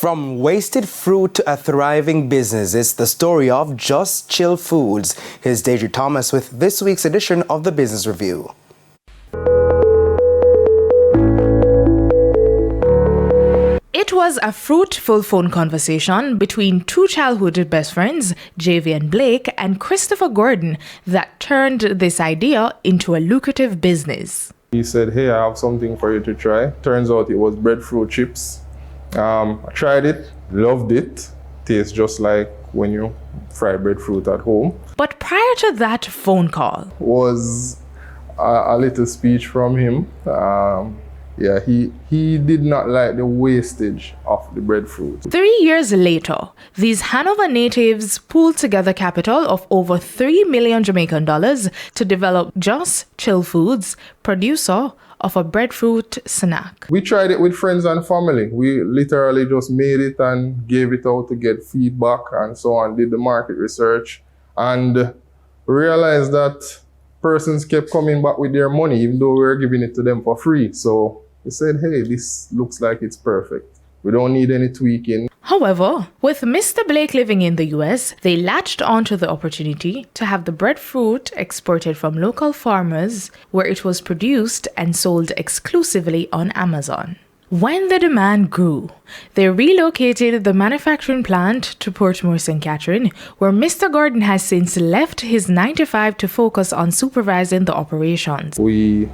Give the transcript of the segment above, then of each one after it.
From wasted fruit to a thriving business, it's the story of Just Chill Foods. Here's Deidre Thomas with this week's edition of the Business Review. It was a fruitful phone conversation between two childhood best friends, Javian Blake and Christopher Gordon, that turned this idea into a lucrative business. He said, "Hey, I have something for you to try." Turns out it was breadfruit chips. I tried it, loved it. Tastes just like when you fry breadfruit at home. But prior to that phone call Was a little speech from him. He did not like the wastage of the breadfruit. 3 years later, these Hanover natives pooled together capital of over $3 million Jamaican dollars to develop Just Chill Foods, producer of a breadfruit snack. We tried it with friends and family. We literally just made it and gave it out to get feedback and so on, did the market research, and realized that persons kept coming back with their money even though we were giving it to them for free. So we said, hey, this looks like it's perfect. We don't need any tweaking. However, with Mr. Blake living in the US, they latched onto the opportunity to have the breadfruit exported from local farmers where it was produced and sold exclusively on Amazon. When the demand grew, they relocated the manufacturing plant to Portmore St. Catherine, where Mr. Gordon has since left his 9-to-5 to focus on supervising the operations. We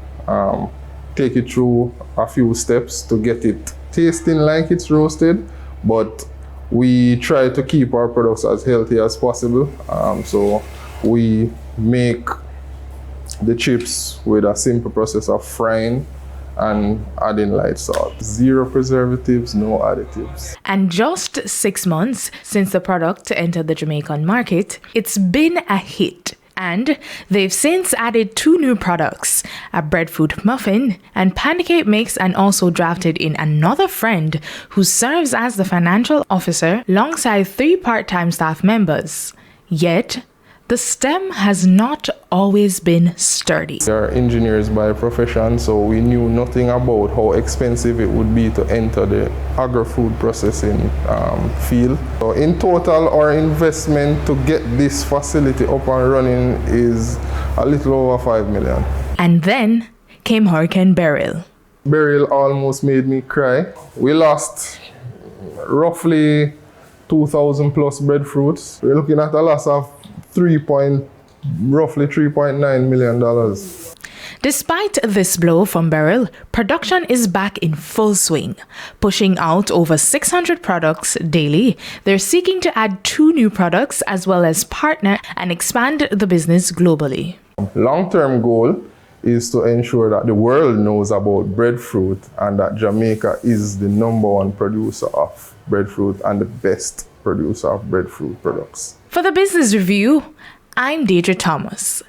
take it through a few steps to get it tasting like it's roasted, but we try to keep our products as healthy as possible. So we make the chips with a simple process of frying and adding light salt. 0 preservatives, no additives. And just 6 months since the product entered the Jamaican market, it's been a hit. And they've since added 2 new products, a breadfruit muffin and pancake mix, and also drafted in another friend who serves as the financial officer alongside 3 part-time staff members. Yet, the stem has not always been sturdy. We are engineers by profession, so we knew nothing about how expensive it would be to enter the agri-food processing field. So in total, our investment to get this facility up and running is a little over $5 million. And then came Hurricane Beryl. Beryl almost made me cry. We lost roughly 2,000 plus breadfruits. We're looking at a loss of roughly $3.9 million. Despite this blow from Beryl, production is back in full swing, pushing out over 600 products daily. They're seeking to add 2 new products as well as partner and expand the business globally. Long-term goal is to ensure that the world knows about breadfruit and that Jamaica is the #1 producer of breadfruit and the best producer of breadfruit products. For the Business Review, I'm Deidre Thomas.